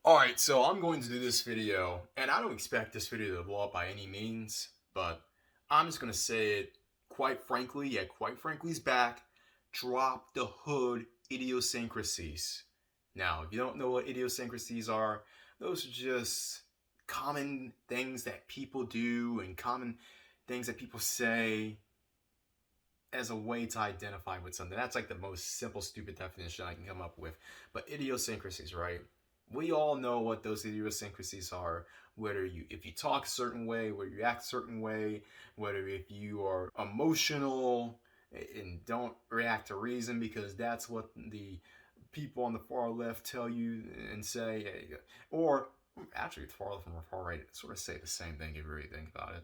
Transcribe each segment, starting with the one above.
Alright, so I'm going to do this video, and I don't expect this video to blow up by any means, but I'm just going to say it quite frankly, quite frankly's back. Drop the hood idiosyncrasies. Now, if you don't know what idiosyncrasies are, those are just common things that people do and common things that people say as a way to identify with something. That's like the most simple, stupid definition I can come up with. But idiosyncrasies, right? We all know what those idiosyncrasies are. Whether if you talk a certain way, whether you act a certain way, whether if you are emotional and don't react to reason because that's what the people on the far left tell you and say, or actually the far left and the far right sort of say the same thing if you really think about it.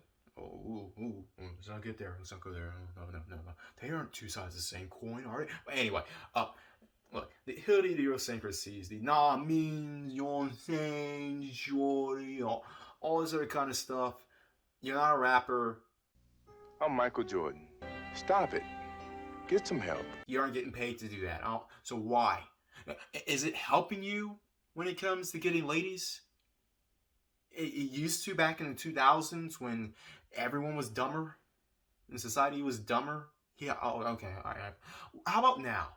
Let's not get there. Let's not go there. No. They aren't two sides of the same coin, are they? But anyway, look, the hood idiosyncrasies, the nah means, you know what I'm saying, shorty, all this other kind of stuff. You're not a rapper. I'm Michael Jordan. Stop it. Get some help. You aren't getting paid to do that. So why? Is it helping you when it comes to getting ladies? It used to back in the 2000s when everyone was dumber and society was dumber. Yeah, okay, all right. How about now?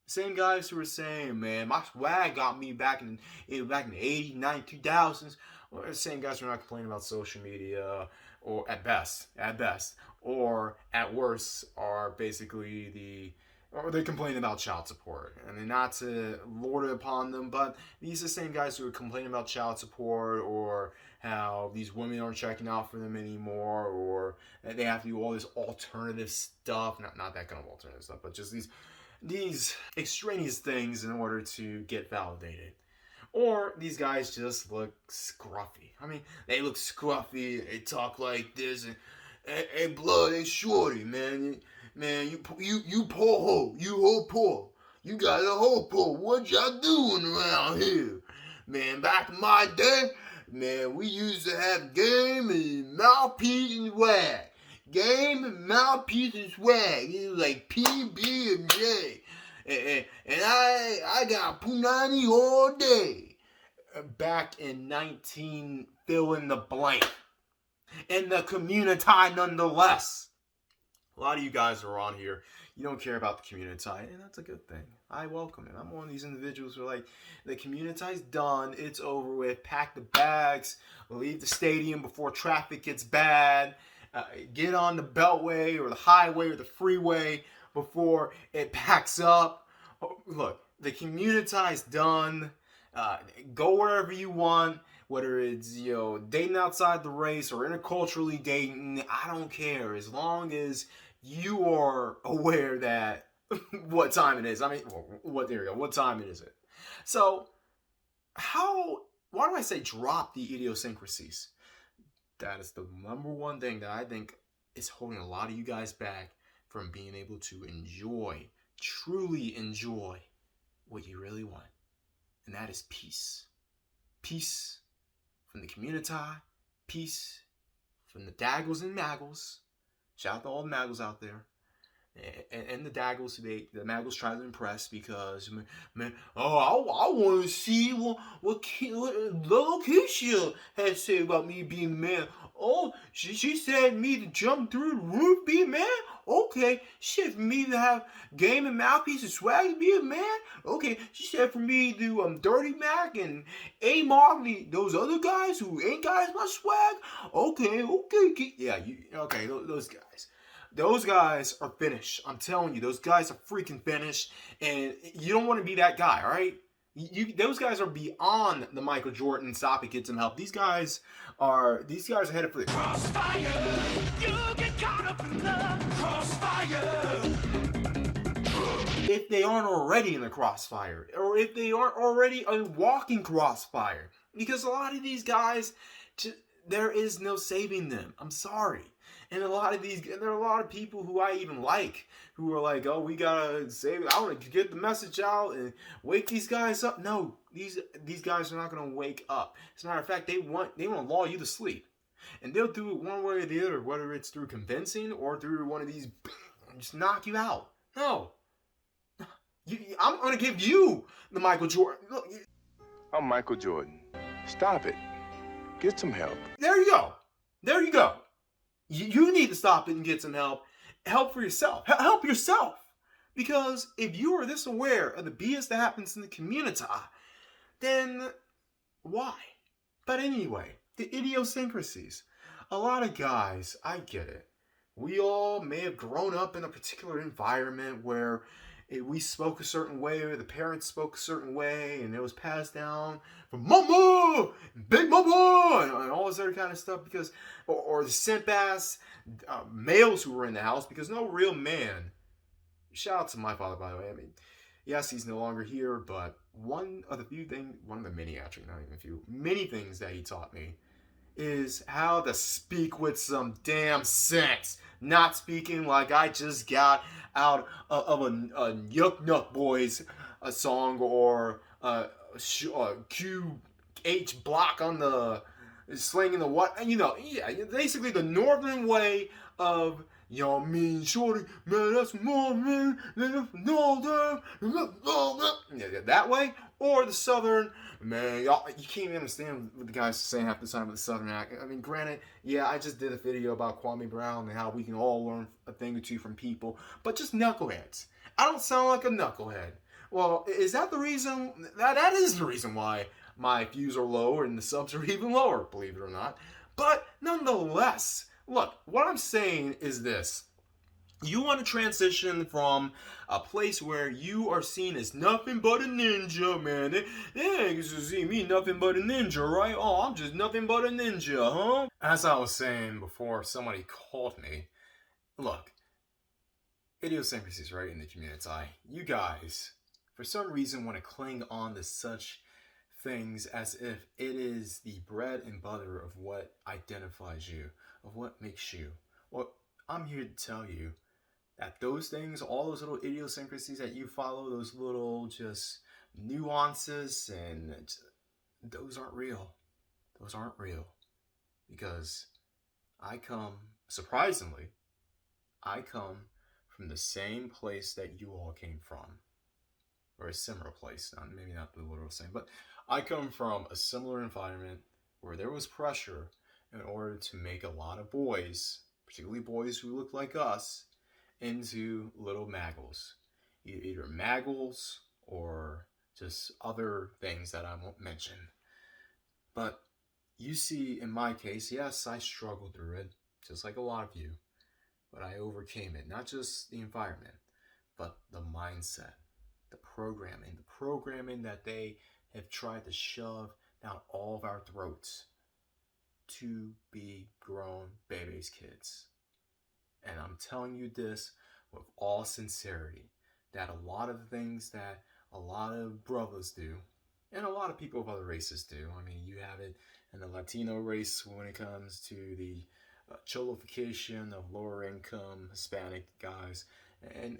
Same guys who were saying, man, my swag got me back in the 80s, 90s, 2000s. Or the same guys who are not complaining about social media, or at best, or at worst, are basically or they complain about child support. I mean, not to lord it upon them, but these are the same guys who are complaining about child support, or how these women aren't checking out for them anymore, or that they have to do all this alternative stuff. Not that kind of alternative stuff, but just these extraneous things in order to get validated. Or these guys just look scruffy. I mean, they look scruffy, they talk like this, and hey, blood, hey, shorty, man, you poor hoe, you hoe poor, you got a hoe poor, what y'all doing around here? Man, back in my day, man, we used to have game and mouthpiece and swag. Game and mouthpiece and swag. It was like PB and J. And I got Punani all day. Back in 19 fill in the blank. In the Communitah nonetheless. A lot of you guys are on here. You don't care about the Communitah, and that's a good thing. I welcome it. I'm one of these individuals who are like, the Communitah's done. It's over with. Pack the bags. Leave the stadium before traffic gets bad. Get on the beltway or the highway or the freeway before it packs up. Look, the Communitah is done. Go wherever you want, whether it's dating outside the race or interculturally dating. I don't care, as long as you are aware that what time it is. I mean, what time is it? So, why do I say drop the idiosyncrasies? That is the number one thing that I think is holding a lot of you guys back from being able to truly enjoy what you really want. And that is peace. Peace from the Communitah. Peace from the daggles and maggles. Shout out to all the maggles out there. And the daggles, the maggles try to impress because, man, I want to see what little Keisha had to say about me being a man. Oh, she said me to jump through the roof, be a man? Okay. She said for me to have game and mouthpiece and swag to be a man? Okay. She said for me to do Dirty Mac and A-Mark, those other guys who ain't got as much swag? Okay. Yeah, okay, those guys. Those guys are finished. I'm telling you, those guys are freaking finished, and you don't want to be that guy, all right? Those guys are beyond the Michael Jordan. Stop it, get some help. These guys are headed for the crossfire. You get caught up in the crossfire. If they aren't already in the crossfire, or if they aren't already a walking crossfire, because a lot of these guys, there is no saving them. I'm sorry. And there are a lot of people who I even like, who are like, oh, we gotta save. I want to get the message out and wake these guys up. No, these guys are not gonna wake up. As a matter of fact, they want to lull you to sleep, and they'll do it one way or the other, whether it's through convincing or through one of these, just knock you out. No, I'm gonna give you the Michael Jordan. Look, I'm Michael Jordan. Stop it. Get some help. There you go. There you go. You need to stop it and get some help. Help for yourself. Help yourself. Because if you are this aware of the BS that happens in the Communitah, then why? But anyway, the idiosyncrasies. A lot of guys, I get it. We all may have grown up in a particular environment where we spoke a certain way, or the parents spoke a certain way, and it was passed down from mama, big mama, and all this other kind of stuff. Because, or the simp ass males who were in the house, because no real man. Shout out to my father, by the way. I mean, yes, he's no longer here, but one of the many, actually, not even a few, many things that he taught me is how to speak with some damn sense. Not speaking like I just got out of a Yuck Nuck Boys a song, or QH block on the slinging the what, basically the northern way of, mean shorty, man, that's more man than no that way, or the southern, man, y'all, you can't even understand what the guys saying half the time with the southern accent. I mean, granted, yeah, I just did a video about Kwame Brown and how we can all learn a thing or two from people, but just knuckleheads. I don't sound like a knucklehead. Well, is that the reason? That is the reason why my views are lower and the subs are even lower, believe it or not. But nonetheless, look, what I'm saying is this. You want to transition from a place where you are seen as nothing but a ninja, man. Yeah, you see me nothing but a ninja, right? Oh, I'm just nothing but a ninja, huh? As I was saying before somebody called me, look, idiosyncrasies, right, in the community. You guys, for some reason, want to cling on to such things as if it is the bread and butter of what identifies you, of what makes you. Well, I'm here to tell you that those things, all those little idiosyncrasies that you follow, those little just nuances, and those aren't real. Those aren't real. Because surprisingly, I come from the same place that you all came from. Or a similar place. Maybe not the literal same, but I come from a similar environment where there was pressure in order to make a lot of boys, particularly boys who look like us, into little maggles. Either maggles or just other things that I won't mention. But you see, in my case, yes, I struggled through it, just like a lot of you. But I overcame it. Not just the environment, but the mindset, the programming that they have tried to shove down all of our throats to be grown babies, kids. And I'm telling you this with all sincerity, that a lot of the things that a lot of brothers do, and a lot of people of other races do. I mean, you have it in the Latino race when it comes to the cholification of lower income Hispanic guys. And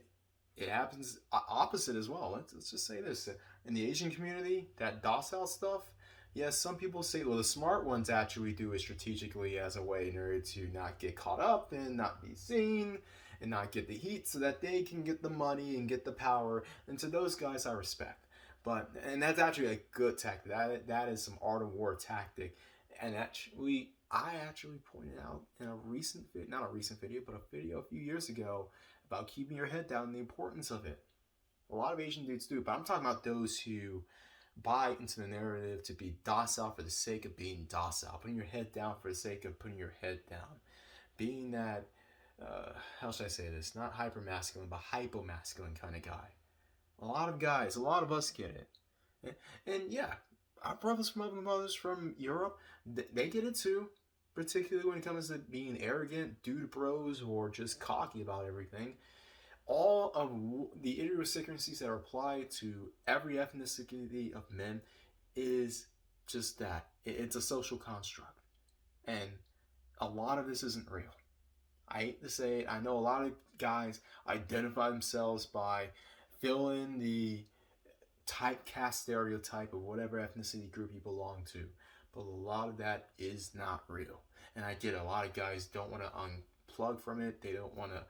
it happens opposite as well. Let's just say this. In the Asian community, that docile stuff, yes, some people say, well, the smart ones actually do it strategically as a way in order to not get caught up and not be seen and not get the heat so that they can get the money and get the power. And to those guys, I respect. And that's actually a good tactic. That is some art of war tactic. And actually, I actually pointed out in a recent video, not a recent video, but a video a few years ago about keeping your head down and the importance of it. A lot of Asian dudes do, but I'm talking about those who buy into the narrative to be docile for the sake of being docile, putting your head down for the sake of putting your head down, being that, how should I say this, not hyper-masculine, but hypo-masculine kind of guy. A lot of guys, a lot of us get it. And yeah, our brothers from other mothers from Europe, they get it too, particularly when it comes to being arrogant, dude bros, or just cocky about everything. All of the idiosyncrasies that are applied to every ethnicity of men is just that. It's a social construct. And a lot of this isn't real. I hate to say it. I know a lot of guys identify themselves by filling the typecast stereotype of whatever ethnicity group you belong to. But a lot of that is not real. And I get it. A lot of guys don't want to unplug from it. They don't want to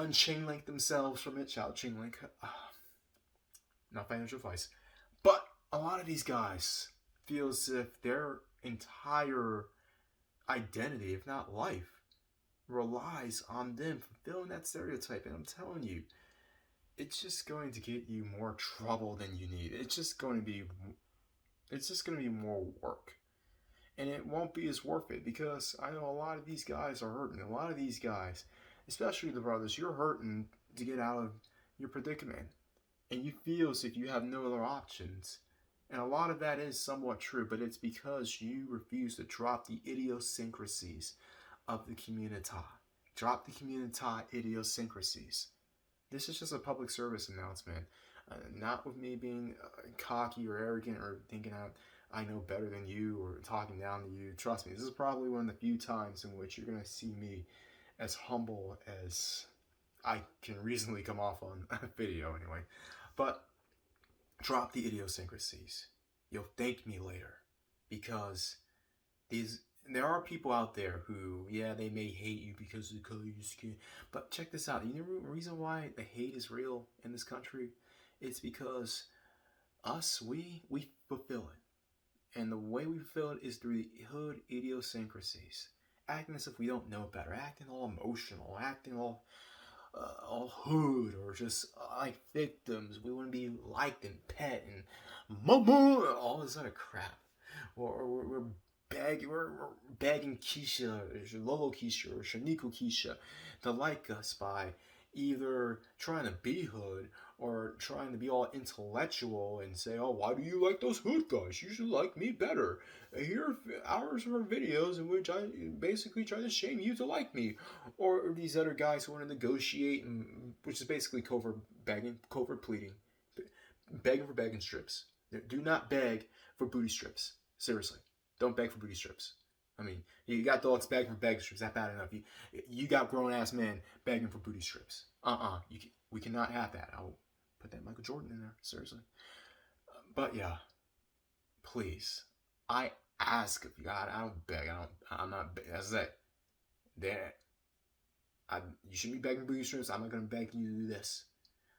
unchain link themselves from it. Shout out chain link. Not financial advice. But a lot of these guys feel as if their entire identity, if not life, relies on them fulfilling that stereotype. And I'm telling you, it's just going to get you more trouble than you need. It's just going to be more work. And it won't be as worth it, because I know a lot of these guys are hurting. A lot of these guys, especially the brothers, you're hurting to get out of your predicament. And you feel as if you have no other options. And a lot of that is somewhat true, but it's because you refuse to drop the idiosyncrasies of the Communitah. Drop the Communitah idiosyncrasies. This is just a public service announcement. Not with me being cocky or arrogant or thinking I know better than you or talking down to you. Trust me, this is probably one of the few times in which you're going to see me as humble as I can reasonably come off on a video anyway. But drop the idiosyncrasies. You'll thank me later, because there are people out there who, yeah, they may hate you because of the color of your skin. But check this out. You know the reason why the hate is real in this country? It's because we fulfill it. And the way we fulfill it is through the hood idiosyncrasies. Acting as if we don't know better. Acting all emotional. Acting all hood, or just like victims. We want to be liked and pet and all this other crap. Or we're begging Keisha, or Lolo Keisha, or Shanico Keisha to like us by either trying to be hood or trying to be all intellectual and say, oh, why do you like those hood guys? You should like me better. Here are hours of videos in which I basically try to shame you to like me. Or these other guys who want to negotiate, which is basically covert begging, covert pleading. Begging for begging strips. Do not beg for booty strips. Seriously. Don't beg for booty strips. I mean, you got dogs begging for begging strips. That's bad enough. You got grown-ass men begging for booty strips. We cannot have that. I'll put that Michael Jordan in there. Seriously. But yeah. Please. I ask of you. I don't beg. I'm not begging. That's it. You shouldn't be begging booty strips. I'm not going to beg you to do this.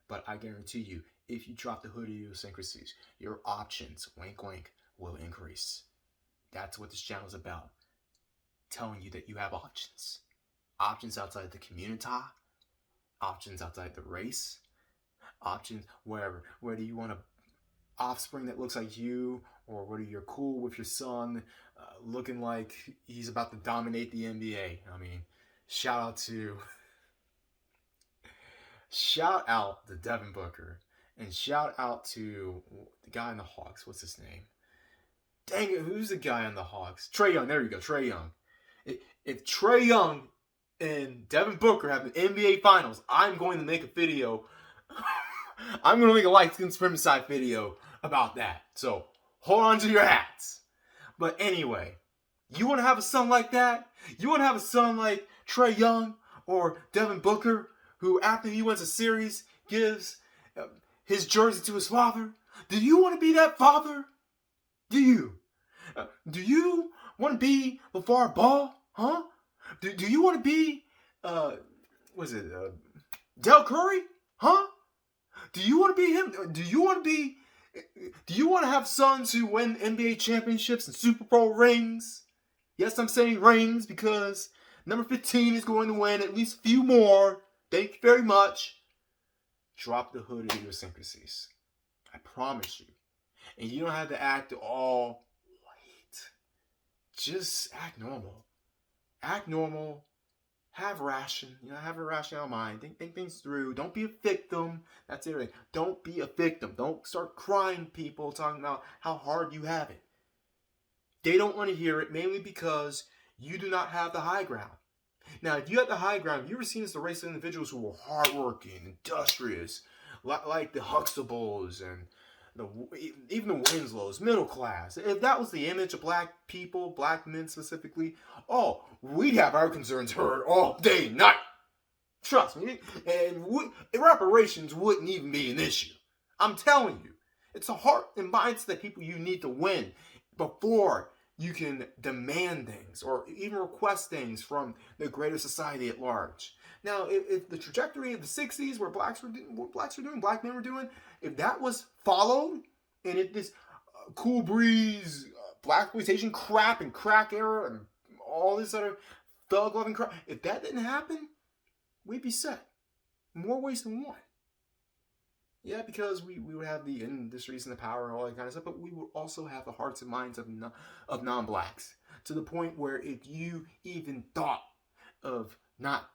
But I guarantee you, if you drop the hood idiosyncrasies, your options, wink wink, will increase. That's what this channel is about. Telling you that you have options. Options outside the Communitah. Options outside the race. Options wherever. Whether you want an offspring that looks like you, or whether you're cool with your son looking like he's about to dominate the NBA. I mean, shout out to Devin Booker. And shout out to the guy in the Hawks. What's his name? Dang it, who's the guy on the Hawks? Trae Young, there you go, Trae Young. If Trae Young and Devin Booker have an NBA Finals, I'm going to make a video. I'm going to make a light skin supremacide video about that. So, hold on to your hats. But anyway, you want to have a son like that? You want to have a son like Trae Young or Devin Booker, who after he wins a series gives his jersey to his father? Do you want to be that father? Do you? Do you want to be LeVar Ball? Huh? Do you want to be, Del Curry? Huh? Do you want to be him? Do you want to have sons who win NBA championships and Super Bowl rings? Yes, I'm saying rings because number 15 is going to win at least a few more. Thank you very much. Drop the hood idiosyncrasies. I promise you. And you don't have to act all white. Just act normal. Act normal. Have have a rational mind. Think things through. Don't be a victim. That's it. Don't be a victim. Don't start crying, people, talking about how hard you have it. They don't want to hear it, mainly because you do not have the high ground. Now, if you have the high ground, have you ever seen the race of individuals who are hardworking, industrious, like the Huxtables and even the Winslows, middle class? If that was the image of black people, black men specifically, we'd have our concerns heard all day, night. Trust me. And reparations wouldn't even be an issue. I'm telling you. It's the heart and mindset that people you need to win before you can demand things or even request things from the greater society at large. Now, if the trajectory of the 60s, where black men were doing, if that was followed, and if this cool breeze, black exploitation crap and crack era and all this other thug loving crap. If that didn't happen, we'd be set. More ways than one. Yeah, because we would have the industries and the power and all that kind of stuff, but we would also have the hearts and minds of non-blacks, to the point where if you even thought of not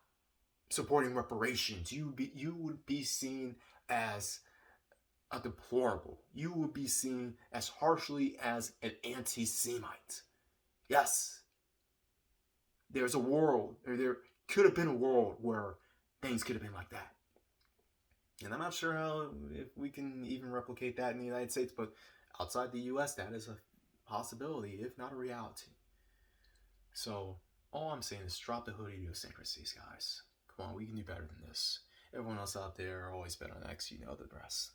supporting reparations, you would be seen as a deplorable. You would be seen as harshly as an anti-Semite. Yes, there's a world, or there could have been a world where things could have been like that. And I'm not sure if we can even replicate that in the United States, but outside the US, that is a possibility, if not a reality. So all I'm saying is drop the hood idiosyncrasies, guys. Come on, we can do better than this. Everyone else out there always bet on X, you know the rest.